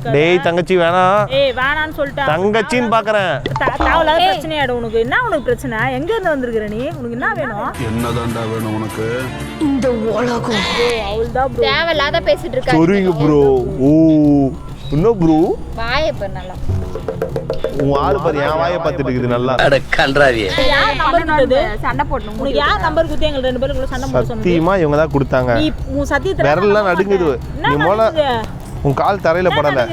இருக்க. டேய் தங்கச்சி வேணாம். ஏய் வேணான்னு சொல்லிட்டேன். தங்கச்சின்னு பாக்குறேன். தாவலாத பிரச்சனை ஆயிடும் உனக்கு. என்ன உனக்கு பிரச்சனை? எங்க இருந்து வந்திருக்கிற நீ? உனக்கு என்ன வேணும்? என்னதான்டா வேணும் உனக்கு? இந்த உலகம் அவள்தான் ப்ரோ. தேவையில்லாத பேசிட்டு இருக்காங்க. சொல்லுங்க ப்ரோ. ஓ என்ன ப்ரோ? வாயை பாரு நல்லா. உன் ஆளு பாரு என் வாயை பார்த்துட்டு இருக்குது நல்லா. அட கன்றாவியே. யார் நம்பர் கொடுத்தது? சண்டை போடணும். உனக்கு யார் நம்பர் கொடுத்து எங்க ரெண்டு பேரும் சண்டை போட சொன்னீங்க? சத்தியமா இவங்க தான் கொடுத்தாங்க. நீ உன் சத்தியத்துல விரல்லாம் நடுங்குது. நீ முதல்ல உன் கால் தரையில படல.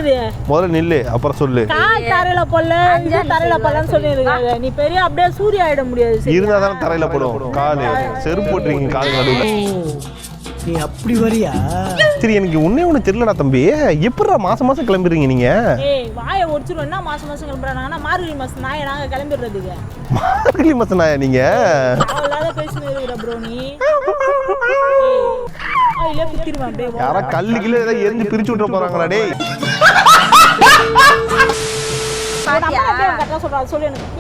முதல்ல நில்லு அப்புறம் சொல்லு. கால் தரையில போடல, இது தரையில போடலன்னு சொல்லிருக்காங்க. நீ பெரிய அப்படியே சூரிய ஆயிட முடியாது. இருந்தா தானே தரையில போடும். காலு செருப்பு போட்டுறீங்க கால் நடுவுல. நீ அப்படி வரியா? சரி எனக்கு ஒண்ணு தெரியலடா தம்பி. எப்படிடா மாசம் மாசம் கிளம்பிடுறீங்க நீங்க? ஏய் வாயை ஒடிச்சிருவோம். என்ன மாசம் மாசம் கிளம்புறாங்கன்னா மார்கழி மாசம் நாங்க கிளம்பிடுறதுக்கு. மார்கழி மாசம் நாயா நீங்க? அவளால பேசினு இருக்கிற ப்ரோ நீ. இல்ல குத்திடுவான் அப்படியே. யாரா கல்லு கில்ல ஏதாவது எரிஞ்சு பிரிச்சு விட்டுற போறாங்களா டேய்?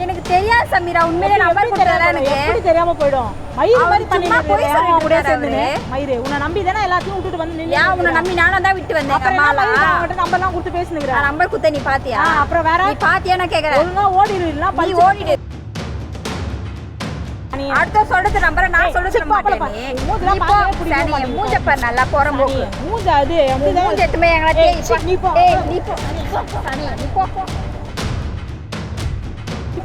எனக்கு தெரியாது சமீரா, உண்மையிலே நம்பர் கொடுத்ததா எனக்கு எப்படி தெரியாம போய்டும். மயிறு மாதிரி சும்மா போய் சொல்லிட்டு சேர்ந்து மயிறு உன்னை நம்பி தானே எல்லாத்தையும் விட்டுட்டு வந்து நின்னு. ஏன் உன்னை நம்பி நானும் தான் விட்டு வந்தேன். அம்மாலா நம்பர்லாம் கொடுத்து பேசுனுங்கற. நம்பர் குத்த நீ பாத்தியா? அப்புறம் வேற நீ பாத்தியா நான் கேக்குறேன். ஒழுங்கா ஓடிடு இல்ல நீ ஓடிடு. அடுத்த சொல்றது நம்பரை நான் சொல்றது மாட்டேன். நீ போ சனி மூஞ்ச பாரு நல்லா போறம்போக்கு. மூஞ்ச அது மூஞ்ச எத்துமே எங்கடா டேய் நீ போ. டேய் நீ போ. சனி நீ போ போ.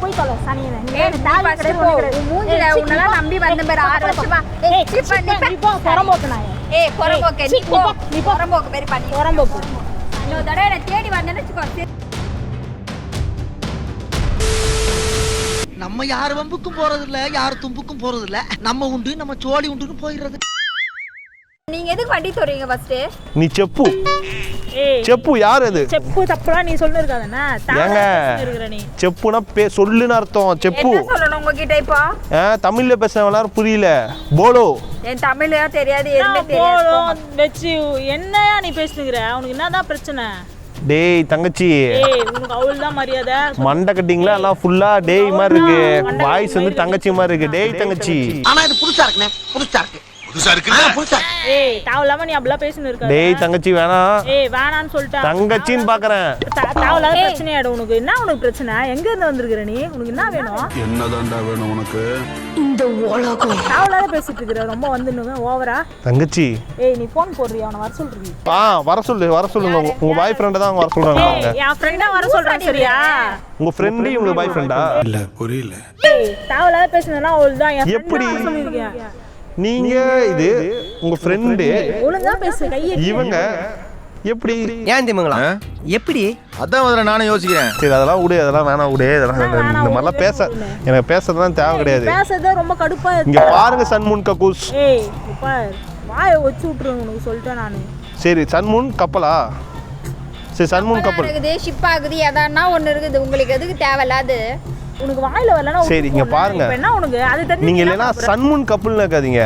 போய் தொலை சனியனே. ஏய் தாலி கட்ட போ. மூஞ்சில உன்னல நம்பி வந்த பேர் 6 வருஷமா. ஏய் நீ போ போறம்போக்கு நாயே. ஏய் போறம்போக்கு நீ போ. நீ போறம்போக்கு பேர் பண்ணி. போறம்போக்கு. இன்னொரு தடவை என்ன தேடி வந்தேன்னு வெச்சுக்கோ. நம்ம யார் வம்புக்கும் போறது இல்ல, யார் தும்புக்கும் போறது இல்ல. நம்ம உண்டு நம்ம சோழி உண்டுன்னு போயிடுறது. நீங்க எதுக்கு வண்டி தோறீங்க ஃபர்ஸ்ட்? நீ செப்பு. ஏய் செப்பு யார் அது? செப்பு தப்புலாம் நீ சொல்லிருக்காதனா? ஏங்க இருக்கிற நீ. செப்புனா சொல்லுன்னு அர்த்தம். செப்பு. என்ன சொல்லணும் உங்ககிட்ட இப்போ? தமிழ்ல பேசுறவங்க புரியல. போலோ. என் தமிழே தெரியாது எதுமே தெரியாது. போலோ வெச்சு என்னையா நீ பேசுறீங்க? உனக்கு என்னதான் பிரச்சனை? டேய் தங்கச்சி. ஏய் உனக்கு அவள்தான் மரியாதை. மண்டை கட்டிங்களா எல்லாம் ஃபுல்லா டேய் மாதிரி இருக்கு. வாய்ஸ் வந்து தங்கச்சி மாதிரி இருக்கு. டேய் தங்கச்சி. ஆனா இது புதுசா இருக்குனே. புதுசா இருக்கு. ஏய் தாவலாம நீ அப்படியே பேசினு இருக்க. டேய் தங்கச்சி வேணாம். ஏய் வேணான்னு சொல்லிட்டேன். தங்கச்சின்னு பாக்குறேன். தாவலாத பிரச்சனை ஆயிடும் உனக்கு. என்ன உனக்கு பிரச்சனை? எங்க இருந்து வந்திருக்கிற நீ? உனக்கு என்ன வேணும்? என்னதான்டா வேணும் உனக்கு? இந்த உலகம் தாவலாத பேசிட்டு இருக்கிற. ரொம்ப வந்துனுங்க ஓவரா. தங்கச்சி. ஏய் நீ போன் போடுறியா? அவனை வர சொல்றீ. வர சொல்லுங்க. உங்க பாய் ஃப்ரெண்ட் தான் வர சொல்றாங்க. என் ஃப்ரெண்டா வர சொல்றேன் சரியா? உங்க ஃப்ரெண்ட் உங்க பாய் ஃப்ரெண்டா? இல்ல புரியல. ஏய் தாவலாத பேசினா அவள்தான் என் எப்படி சொல்லிருக்கேன். நீங்க இது உங்க ஃப்ரெண்ட் ஒழுங்கா பேசு. கையை இவங்க எப்படி ஏன் தெரியுங்களா? எப்படி? அதான் முதல்ல நானும் யோசிக்கிறேன். சரி அதெல்லாம் விடு. அதெல்லாம் வேணாம் விடு. அதெல்லாம் இந்த மாதிரிலாம் எனக்கு பேசுறதுலாம் தேவை கிடையாது. பேசுறதே ரொம்ப கடுப்பா இருக்கு. இங்க பாருங்க சன்முன் கக்கூஸ். ஏய் பார் வாயை வச்சு விட்டுருங்க உனக்கு சொல்லிட்டேன் நானு. சரி சன்முன் கப்பலா? சரி சன்முன் கப்பல் இருக்குது ஷிப் ஆகுது எதானா ஒன்னு இருக்குது. உங்களுக்கு எதுக்கு தேவையில்லாது? உனக்கு வாயில வரலனா சரி இங்க பாருங்க. என்ன உனக்கு அது தெரிஞ்சு நீங்க இல்லனா சன்முன் கப்பல்னு இருக்காதீங்க.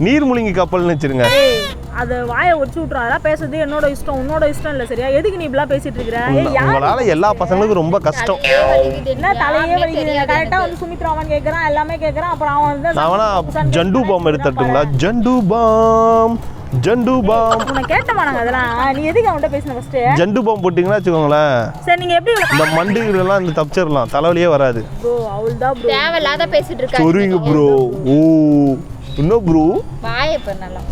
நீர்முழுங்கி கப்பல்னு வச்சிருங்க. ஏய் அத வாயை வச்சு விட்டுறா. அதெல்லாம் பேசுறது என்னோட இஷ்டம், உன்னோட இஷ்டம் இல்ல சரியா? எதுக்கு நீ இப்படி பேசிட்டு இருக்கற? ஏய் உங்களால எல்லா பசங்களுக்கும் ரொம்ப கஷ்டம். என்ன தலையே வலிக்குது. கரெக்ட்டா வந்து சுமித்ராவன் கேக்குறான், எல்லாமே கேக்குறான். அப்புறம் அவன் வந்து நாவனா ஜண்டு பாம் எடுத்துட்டுங்களா? ஜண்டு பாம். உன்னை கேட்டமானாங்க அதெல்லாம். நீ எதுக்கு அவன்கிட்ட பேசின ஃபர்ஸ்ட்? ஜண்டு பாம் போட்டீங்கன்னா வச்சுக்கோங்களேன். சரி நீங்க எப்படி இந்த மண்டிகளெல்லாம் இந்த தப்பிச்சிடலாம். தலைவலியே வராது. ப்ரோ அவள்தான் ப்ரோ. தேவையில்லாத பேசிட்டு இருக்காங்க. சொல்லுங்க ப்ரோ. ஓ என்ன ப்ரோ? வாயை பாரு நல்லா.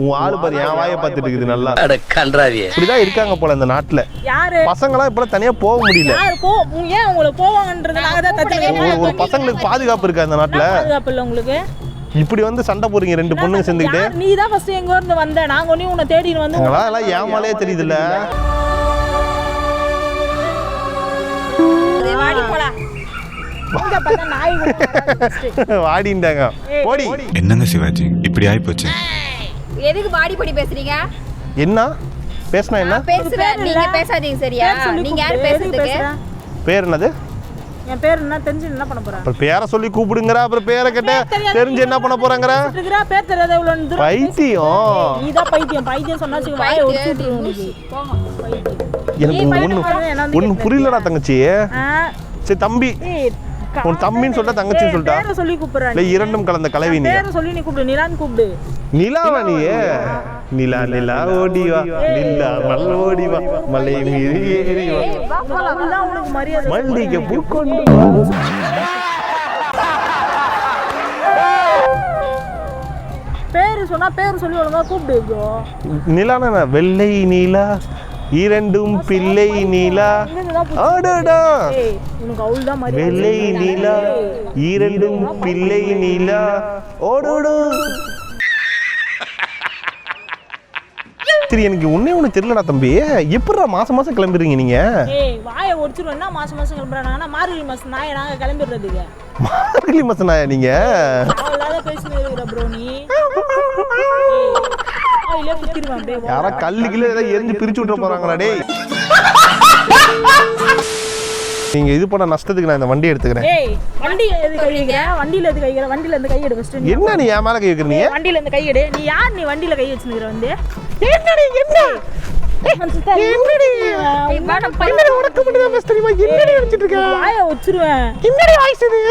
உன் ஆளு பாரு என் வாயை பார்த்துட்டு இருக்குது நல்லா. அட கன்றாவியே. இப்படிதான் இருக்காங்க போல இந்த நாட்டுல. யாரு பசங்களாம் இப்ப தனியா போக முடியல. யாரு போ ஏன் உங்களை போவாங்கன்றது நாங்க தான் தத்துறோம். ஒரு பசங்களுக்கு பாதுகாப்பு இருக்கா இந்த நாட்டுல? பாதுகாப்பு இல்ல உங்களுக்கு. இப்படி வந்து சண்டை போறீங்க ரெண்டு பொண்ணுங்க சேர்ந்துக்கிட்டு. நீ தான் ஃபர்ஸ்ட் எங்க இருந்து வந்த? நாங்க ஒண்ணே உன்னை தேடின்னு வந்து. எல்லாம் ஏமாலே தெரியுதுல்ல. வாடி போலாம். இங்க பார்த்தா நாய் கூட வாடிண்டாங்க. போடி. என்னங்க சிவாஜி இப்படி ஆயி போச்சு? எதுக்கு வாடி போடி பேசுறீங்க? என்ன பேசுனா என்ன? பேசுறேன் நீங்க பேசாதீங்க சரியா? நீங்க யார் பேசுறதுக்கு? பேர் என்னது? என் பேர் என்ன தெரிஞ்சு என்ன பண்ண போறா? அப்புறம் பேரை சொல்லி கூப்பிடுங்கற. அப்புறம் பேரை கேட்ட தெரிஞ்சு என்ன பண்ண போறாங்கற? பேர் தெரியாத இவ்வளவு தூரம் பைத்தியம். நீதான் பைத்தியம் சொன்னா வாயை ஒடிச்சு விட்டுருவோம். எனக்கு ஒண்ணு புரியலடா தங்கச்சி. சரி தம்பி உன் தம்பின்னு சொல்லிட்டா தங்கச்சின்னு சொல்லிட்டா பேரை சொல்லி கூப்பிடுறேன் இல்லை இரண்டும் கலந்த கலவி நீ பேரை சொல்லி நீ கூப்பிடு நிலான்னு கூப்பிடு நிலாவா நீ நிலா நிலா ஓடிவா நிலா மல் ஓடிவா மலை மீறி ஏறிவா அவள்தான் உனக்கு மரியாதை மல்லிகை பூ கொண்டு பேரு சொன்னா பேரு சொல்லி ஒழுங்கா கூப்பிடு ப்ரோ நிலானா வெள்ளை நீலா இரண்டும் பிள்ளை நீலா ஆடாடா ஏய் உனக்கு அவள்தான் மரியாதை வெள்ளை நீலா இரண்டும் பிள்ளை நீலா ஓடோடு சரி எனக்கு ஒண்ணு தெரியலடா தம்பி எப்படிடா மாசம் மாசம் கிளம்பிடுறீங்க நீங்க ஏய் வாயை ஒடிச்சிருவேன்னா மாசம் மாசம் கிளம்புறாங்க ஆனா மார்கழி மாசம் நாங்க கிளம்பிடுறதுக்கு மார்கழி மாசம் நாயா நீங்க அவளாத பேசினு இருக்கிற ப்ரோ நீ இல்ல குத்திடுவான் டேய் யாரா கல்லுக்குள்ள ஏதாவது எரிஞ்சு பிரிச்சு விட்டுற போறாங்களா டேய் நீங்க இது பண்ண நஷ்டத்துக்கு நான் இந்த வண்டி எடுத்துக்கிறேன் ஏய் வண்டியில எது கை வைக்கிற வண்டியில எது கை வைக்கிற வண்டியில இருந்து கை எடு ஃபர்ஸ்ட் என்ன நீ என் மேல கை வைக்கிறீங்க வண்டியில இருந்து கை எடு நீ யார் நீ வண்டியில கை வச்சிருக்கிற வந்து என்னடி என்ன என்னடி என்னடி உனக்கு மட்டும் தான் பெஸ்ட் தெரியுமா என்னடி நினைச்சிட்டு இருக்க வாயை வச்சிருவேன் என்னடி வாய்ஸ் இது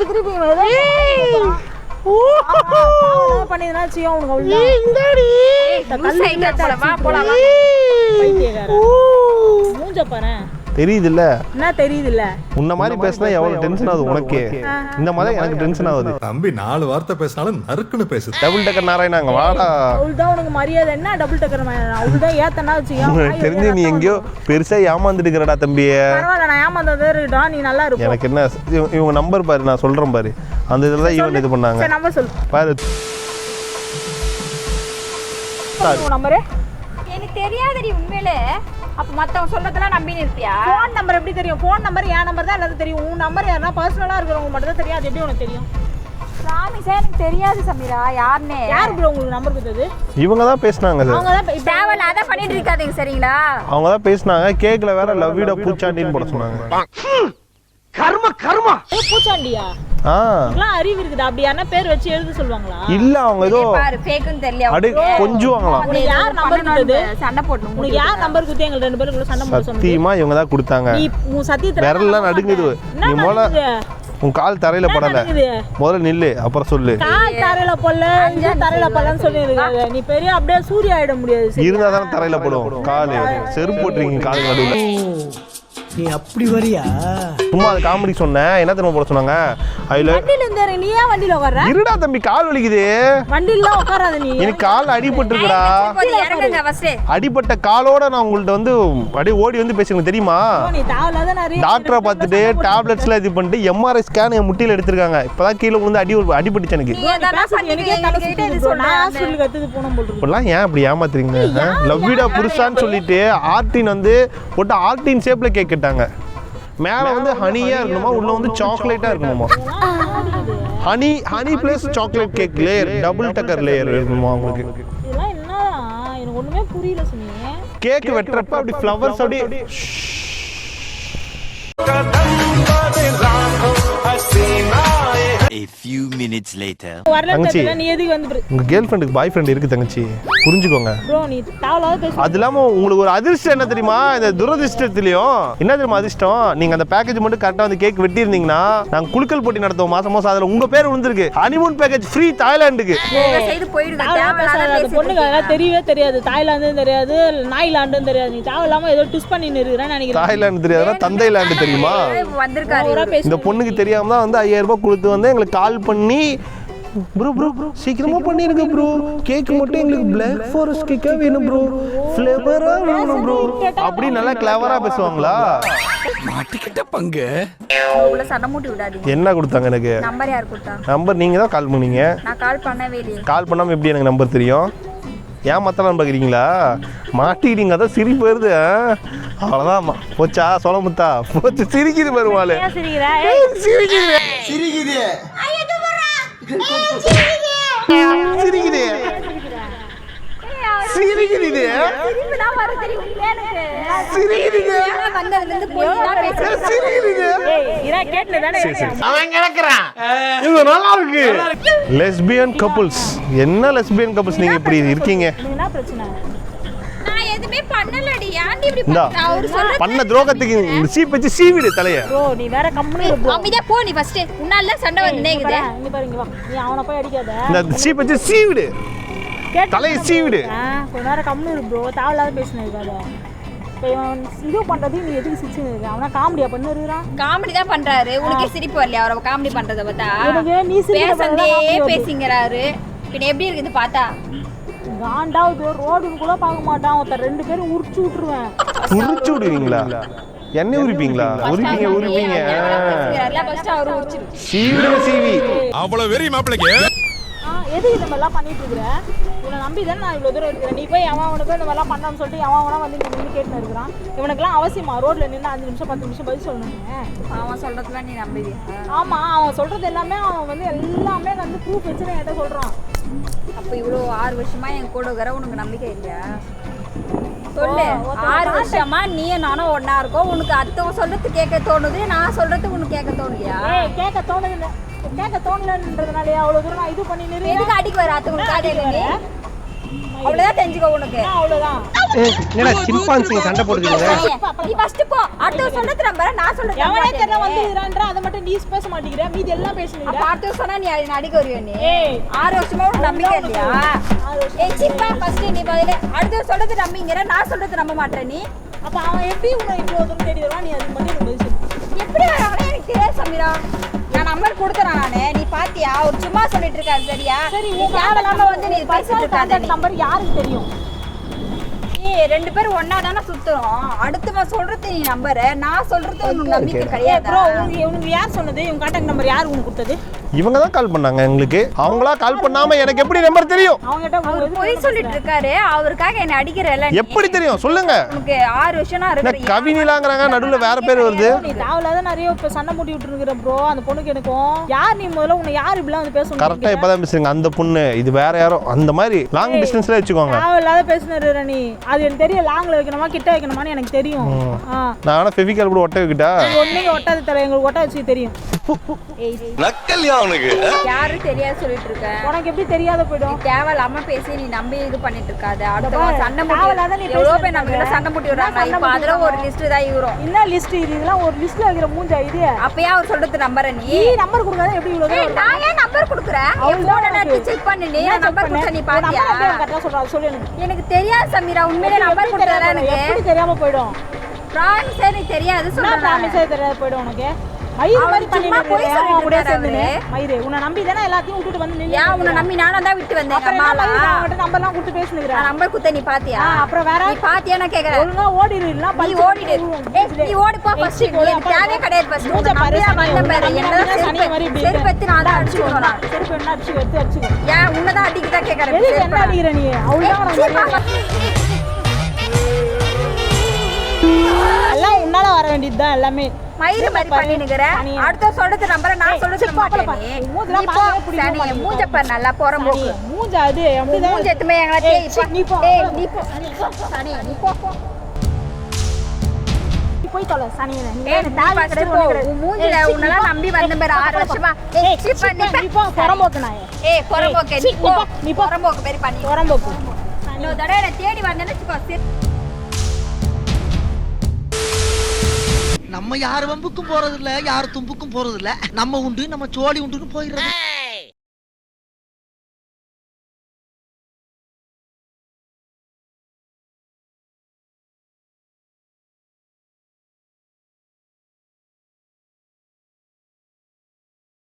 திருப்பி ஓ பண்ணினா சியா உனக்கு அவ்வளவு ஏய் இந்தடி போலாம் மூஞ்ச பாரு தெரியுதுல்ல என்ன தெரியுதுல்ல உன்ன மாதிரி பேசினா எவ்வளவு டென்ஷன் ஆகுது உனக்கு இந்த மாதிரி எனக்கு டென்ஷன் ஆகுது தம்பி 4 வார்த்தை பேசினாலும் நறுக்குன்னு பேசுது டபுள் டக்கர் நாராயணாங்க வாடா அவள்தான் உனக்கு மரியாதை என்ன டபுள் டக்கர் அவள்தான் ஏத்தனா வச்சியா தெரிஞ்சு நீ எங்கேயோ பெருசா ஏமாந்துட்டுக்கிறடா தம்பியே பரவாயில்ல நான் ஏமாந்ததே இருக்கா நீ நல்லா இருக்கும் எனக்கு என்ன இவங்க நம்பர் பாரு நான் சொல்றேன் பாரு அந்த இதுல தான் ஈவென்ட் இது பண்ணாங்க சரி நம்பர் சொல்லு பாரு நம்பரு எனக்கு தெரியாதடி உண்மையிலே அப்ப மத்தவங்க சொல்றதெல்லாம் நம்பின்னு இருப்பியா ஃபோன் நம்பர் எப்படி தெரியும் ஃபோன் நம்பர் என் நம்பர் தான் எல்லாரும் தெரியும் உன் நம்பர் யாருன்னா பர்சனலா இருக்கிறவங்க மட்டும் தான் தெரியும் அது எப்படி உனக்கு தெரியும் ராமிசா எனக்கு தெரியாது சமீரா யாருன்னே யார் ப்ரோ உங்களுக்கு நம்பர் கொடுத்தது இவங்க தான் பேசினாங்க சார் அவங்க தான் தேவல அத பண்ணிட்டு இருக்காதீங்க சரிங்களா அவங்க தான் பேசினாங்க கேக்ல வேற லவ் யூ பூச்சாண்டின்னு போட சொன்னாங்க பூச்சாண்டியா ஆ இதெல்லாம் அறிவு இருக்குதா அப்படி யாரா பேர் வச்சு எழுத சொல்லுவாங்களா இல்ல அவங்க ஏதோ பாரு ஃபேக்குன்னு தெரியல அடி கொஞ்சுவாங்களாம் உனக்கு யார் நம்பர் கொடுத்தது சண்டை போடணும் உனக்கு யார் நம்பர் கொடுத்து எங்க ரெண்டு பேரும் சண்டை போட சொன்னது சத்தியமா இவங்க தான் கொடுத்தாங்க நீ உன் சத்தியத்துல விரல்லாம் நடுங்குது நீ முதல்ல உன் கால் தரையில படல முதல்ல நில்லு அப்புறம் சொல்லு கால் தரையில போடல இது தரையில போடலன்னு சொல்லி இருக்காங்க நீ பெரிய அப்படியே சூரிய ஆயிட முடியாது சரி இருந்தா தானே தரையில போடும் காலு செருப்பு போட்டுருக்கீங்க கால் நடுவுல நீ அப்படி வரியா சும்மா அது காமெடி சொன்னேன் என்ன தெரியுமா போட சொன்னாங்க அதுல வண்டியில இருந்து நீ ஏன் வண்டியில உட்கார்ற இருடா தம்பி கால் வலிக்குது வண்டியில உட்காராத நீ எனக்கு கால் அடிபட்டு இருக்குடா இறங்குங்க ஃபர்ஸ்ட் அடிபட்ட காலோட நான் உங்கள்ட்ட வந்து அப்படியே ஓடி வந்து பேசுங்க தெரியுமா நீ தேவையில்லாத நிறைய டாக்டரை பார்த்துட்டு டேப்லெட்ஸ்லாம் இது பண்ணிட்டு எம்ஆர்ஐ ஸ்கேன் என் முட்டியில் எடுத்திருக்காங்க இப்பதான் கீழே வந்து அடிபட்டுச்சு எனக்கு நீ எதனா எனக்கே தலை சுத்துது இது bro. நான் ஹாஸ்பிடலுக்கு எடுத்து போணும் போல் இருக்கு இப்பெல்லாம் ஏன் அப்படி ஏமாத்துறீங்க லவ்விடா புருஷான்னு சொல்லிட்டு ஆர்டின் வந்து போட்டு ஆர்டின் ஷேப்ல கேக் கேட்டாங்க மேல வந்து ஹனியா இருக்கணுமா உள்ள வந்து சாக்லேட்டா இருக்கணுமா honey plus chocolate cake layer double decker layer இருக்கணுமா உங்களுக்கு இதெல்லாம் என்ன எனக்கு ஒண்ணுமே புரியல சொன்னீங்க கேக் வெட்டுறப்ப அப்படி ஃப்ளவர்ஸ் அப்படியே A few minutes later. வரல தங்கச்சி. தெரியல நீ எதுக்கு வந்து உங்க கேர்ள் ஃப்ரெண்டுக்கு பாய் ஃப்ரெண்ட் இருக்கு தங்கச்சி புரிஞ்சுக்கோங்க ப்ரோ நீ தேவையில்லாத பேச அது இல்லாம உங்களுக்கு ஒரு அதிர்ஷ்டம் என்ன தெரியுமா இந்த துரதிர்ஷ்டத்திலையும் என்ன தெரியுமா அதிர்ஷ்டம் நீங்க அந்த பேக்கேஜ் மட்டும் கரெக்டா வந்து கேக் வெட்டி இருந்தீங்கன்னா நாங்க குலுக்கல் போட்டி நடத்துவோம் மாசம் மாசம் அதுல உங்க பேர் விழுந்திருக்கு ஹனிமூன் பேக்கேஜ் ஃப்ரீ தாய்லாந்துக்கு தயவு செய்து போயிடுங்க தேவையில்லாத அந்த பொண்ணுக்கு அதெல்லாம் தெரியவே தெரியாது தாய்லாந்தும் தெரியாது நாய்லாண்டும் தெரியாது நீ தேவையில்லாம ஏதோ ட்விஸ்ட் பண்ணின்னு இருக்கிறேன்னு நினைக்கிறேன் தாய்லாந்து தெரியாதுன்னா தந்தைலாந்து தெரியுமா வந்திருக்காரு ஓவரா பேச இந்த பொண்ணுக்கு தெரியாம தான் வந்து 5000 ரூபாய் கொடுத்து வந்து எங்களுக்கு கால் பண்ணி ப்ரோ சீக்கிரமா பண்ணிருங்க ப்ரோ கேக் மட்டும் எங்களுக்கு பிளாக் ஃபாரஸ்ட் கேக்கா வேணும் ப்ரோ ஃப்ளேவரா வேணும் ப்ரோ அப்படி நல்லா கிளவரா பேசுவாங்களா மாட்டிக்கிட்ட பங்கு உள்ள சண்டை மூட்டி விடாதீங்க என்ன கொடுத்தாங்க எனக்கு நம்பர் யார் கொடுத்தா நம்பர் நீங்க தான் கால் பண்ணீங்க நான் கால் பண்ணவே இல்லையே கால் பண்ணாம எப்படி எனக்கு நம்பர் தெரியும் ஏன் மத்தலாம் பார்க்குறீங்களா மாட்டிக்கிட்டீங்க அதான் சிரிப்பு வருது அவ்வளோதான் போச்சா சொல்ல முத்தா போச்சு சிரிக்குது வருவாள் ஏன் சிரிக்கிற சிரிக்குது சிரிக்குது சிரிக்குது இது திரும்பினா வர தெரியும் எனக்கு சிரிக்குது வந்ததுல இருந்து போய் தான் பேசுறேன் சிரிக்குது ஏய் இரா கேட்ல தானே இது நல்லா இருக்கு லெஸ்பியன் கப்புள்ஸ் என்ன லெஸ்பியன் கப்புள்ஸ் நீங்க இப்படி இருக்கீங்க என்ன பிரச்சனை நான் எதுமே பண்ணலடி ஏன் ஏன்டி இப்படி இந்தா பண்ற? அவரு சொல்றது பண்ண துரோகத்துக்கு இந்த சீப் வச்சு சீவிடு தலைய. ப்ரோ நீ வேற கம்பெனி ப்ரோ அமைதியா போ நீ ஃபர்ஸ்ட். உன்னால சண்டை வந்து இங்க பாரு இங்க வா. நீ அவனை போய் அடிக்காத. இந்த சீப் வச்சு சீவிடு. தலையை சீவிடு. கொஞ்ச நேரம் கம்பெனி ப்ரோ தேவையில்லாத பேசினதுக்காக. இப்போ இவன் இது பண்றது நீ எதுக்கு சிரிச்சுன்னு இருக்க? அவனா காமெடியா பண்ணுறான். காமெடி தான் பண்றாரு. உனக்கே சிரிப்பு வரலையா அவரை காமெடி பண்றத பார்த்தா? எனக்கு நீ பேசந்தே பேசிங்கறாரு. பின்ன எப்படி இருக்குது பார்த்தா? காண்டாவது ரோடுன்னு கூட பார்க்க மாட்டான். ஒருத்தர் 2 பேரும் உரிச்சு விட்டுருவேன். உரிச்சு விடுவீங்களா? என்ன உரிப்பீங்களா? உரிப்பீங்க. ஃபர்ஸ்ட் அவர் உரிச்சிரு. சீவிடு சீவி. அவ்வளவு வெறி மாப்பிளைக்கு எதுக்கு இந்த மாதிரிலாம் பண்ணிட்டு இருக்கிற? உன்னை நம்பி தானே நான் இவ்வளோ தூரம் இருக்கிறேன். நீ போய் அவனை போய் இந்த மாதிரிலாம் பண்ணான்னு சொல்லிட்டு அவனா வந்து இங்கே நின்று கேட்டுன்னு இருக்கிறான். இவனுக்குலாம் அவசியமா ரோட்டில் நின்று 5 நிமிஷம் 10 நிமிஷம் பதில் சொல்லணுங்க. அவன் சொல்றதுலாம் நீ நம்புறியா? ஆமாம் அவன் சொல்கிறது எல்லாமே அவன் வந்து எல்லாமே வந்து ப்ரூஃப் வச்சுன்னு என்கிட்ட சொல்கிறான். அப்போ இவ்வளோ 6 வருஷமா என் கூட இருக்கிற உனக்கு நம்பிக்கை இல்லையா? சொல்லு. 6 வருஷமா நீயும் நானும் ஒன்னா இருக்கோம். உனக்கு அடுத்தவங்க சொல்றது கேட்க தோணுது, நான் சொல்றது உனக்கு கேட்க தோணுலையா? கேட்க தோணுது கேட்க தோணலன்றதுனாலே அவ்வளோ தூரம் நான் இது பண்ணி நிறுத்தி எதுக்கு அடிக்க வர அடுத்தவங்களுக்கு காதே? அவ்வளோதான் தெரிஞ்சுக்கோ உனக்கு. அவ்வளோதான். ஏன்னா சிம்பான்சிங்க சண்டை போடுறீங்க. நீ ஃபர்ஸ்ட் போ. அடுத்தவங்க சொல்றது நம்புற, நான் சொல்றது எவனே தெரியல வந்து இதுறான்ற அதை மட்டும் நீ பேச மாட்டேங்கிற. மீதி எல்லாம் பேசுனீங்க. அடுத்தவங்க சொன்னா நீ அடிக்க வருவியா நீ? 6 வருஷமா உனக்கு நம்பிக்கை இல்லையா? ஏய் சிப்பா ஃபர்ஸ்ட் நீ பதிலே. அடுத்தவங்க சொல்றது நம்பிங்கிற, நான் சொல்றது நம்ப மாட்டேன் நீ. அப்போ அவன் எப்படி உன்னை இவ்வளோ தூரம் தேடி வருவான்? நீ அதுக்கு மட்டும் எனக்கு பதில் சொல்லு. எப்படி வரானே எனக்கு தெரியாது சமீரா. நான் நம்பர் கொடுத்துறேன் நானு. நீ பாத்தியா? அவர் சும்மா சொல்லிட்டு இருக்காரு சரியா? சரி தேவையில்லாம வந்து நீ பேசிட்டு இருக்காத. நம்பர் யாருக்கு தெரியும்? நீ 2 பேரும் ஒண்ணா தானே சுத்துறோம். அடுத்தவன் சொல்றது நீ நம்புற, நான் சொல்றது உனக்கு நம்பிக்கை கிடையாது. ப்ரோ உனக்கு யார் சொன்னது? உன் கான்டாக்ட் நம்பர் யார் உனக்கு கொடுத்தது? இவங்க தான் கால் பண்ணாங்க எங்களுக்கு. அவங்களா கால் பண்ணாம எனக்கு எப்படி நம்பர் தெரியும்? அவங்ககிட்ட அவர் பொய் சொல்லிட்டு இருக்காரு. அவருக்காக என்ன அடிக்கிறல்ல? எப்படி தெரியும் சொல்லுங்க. உனக்கு 6 வருஷமா என்ன இருக்கு. கவினிலாங்கறாங்க, நடுவுல வேற பேர் வருது. நீ தேவையில்லாத நிறைய இப்ப சண்டை மூட்டி விட்டு இருக்கிற ப்ரோ. அந்த பொண்ணுக்கு எனக்கும் யார் நீ முதல்ல உன்னை யார் இப்படிலாம் வந்து பேசணும்? கரெக்டா இப்பதான் பேசுறீங்க. அந்த பொண்ணு இது வேற யாரோ அந்த மாதிரி லாங் டிஸ்டன்ஸ்ல வச்சுக்கோங்க. தேவையில்லாத பேசுனரு நீ. அது எனக்கு தெரியும். லாங்ல வைக்கணுமா கிட்ட வைக்கணுமான்னு எனக்கு தெரியும். நான் வேணா ஃபெவிகால் கூட ஒட்ட வைக்கிட்டா? ஒண்ணுங்க ஒட்டாது தர. எங்களுக்கு ஒட்ட வச்சு தெரியும். நக்கல்யா அவனுக்கு யாரு தெரியாது சொல்லிட்டு இருக்க? உனக்கு எப்படி தெரியாத போயிடும்? நீ தேவையில்லாம பேசி நீ நம்பி இது பண்ணிட்டு இருக்காத. அடுத்தவங்க சண்டை தேவையில்லாத நீ முட்டி எவ்வளோ பேசிட்டு பேர் நம்ம கிட்ட சண்டை முட்டி விடுறாங்க. இப்போ அதுல ஒரு லிஸ்ட் தான் இவரும். என்ன லிஸ்ட் இது? இதெல்லாம் ஒரு லிஸ்ட்ல வைக்கிற மூஞ்சா இது? அப்பயே அவர் சொல்றது நம்பற நீ. நீ நம்பர் கொடுக்காத எப்படி இவ்வளவு ஏய் நான் ஏன் நம்பர் கொடுக்குறேன்? என் போன் எடுத்து செக் பண்ணு நீ. நான் நம்பர் கொடுத்தா நீ பாத்தியா? கரெக்டா சொல்றா சொல்லு எனக்கு. எனக்கு தெரியாது சமீரா. உண்மையிலே நம்பர் கொடுத்தல எனக்கு. எப்படி தெரியாம போய்டும்? பிராமிஸ் எனக்கு தெரியாது நான் சொல்றேன். ப்ராமிஸே தெரியாத போய்டும் உனக்கு. மயிறு மாதிரி சும்மா போய் பண்ணிட்டு சொல்லிட்டு கூட இருக்காரு சேர்ந்து மயிறு உன்னை நம்பி தானே எல்லாத்தையும் விட்டுட்டு வந்து நின்னு. ஏன் உன்னை நம்பி நானும் தான் விட்டு வந்தேன் அம்மாலா. அவங்ககிட்ட நம்பர்லாம் கொடுத்து பேசுனீங்க. நான் நம்பர் குத்த நீ பாத்தியா? அப்புறம் வேற நீ பாத்தியா நான் கேக்குறேன். ஒழுங்கா ஓடிடு இல்ல நீ ஓடிடு. ஏய் நீ ஓடி போ ஃபர்ஸ்ட். எனக்கு தேவையே கிடையாது ஃபர்ஸ்ட். மூஞ்ச பாரு வந்த பாரு என்னடா சனி மாதிரி இப்படி செருப்பத்தி நான் தான் அடிச்சு போறேன். செருப்பு என்ன அடிச்சு அடிச்சு ஏன் உன்னை தான் அடிக்கிட்டா கேக்குறேன். எதுக்கு என்ன அடிக்கிற நீ? அவ்வளவுதான் எல்லாம் உன்னால வர வேண்டியதுதான் எல்லாமே. மயிறு மாதிரி பண்ணினுங்கற. அடுத்த சொல்றது நம்பற, நான் சொல்றது நம்ப மாட்டேன் நீ. மூஞ்சலாம் பாக்கவே பிடிக்கும். நீ மூஞ்ச பாரு நல்லா போறம்போக்கு. மூஞ்ச அது அப்படிதான். மூஞ்ச எத்துமே எங்கடா தேய் நீ போ. ஏய் நீ போ. சனி நீ போ போ. நீ போய் தொலை சனியனே. ஏய் நீ ஃபர்ஸ்ட் போ. உன் மூஞ்சில உன்னல நம்பி வந்த பாரு 6 வருஷமா. ஏய் சிப்ப நீ போ பொறம்போக்கு நாயே. ஏய் பொறம்போக்கு நீ போ. நீ போ பொறம்போக்கு பேர் பண்ணி. பொறம்போக்கு. இன்னொரு தடவை என்ன தேடி வந்தேன்னு வெச்சுக்கோ. நம்ம யார் வம்புக்கும் போறது இல்ல, யார் தும்புக்கும் போறது இல்ல. நம்ம உண்டு நம்ம சோழி உண்டுன்னு போயிடுறது.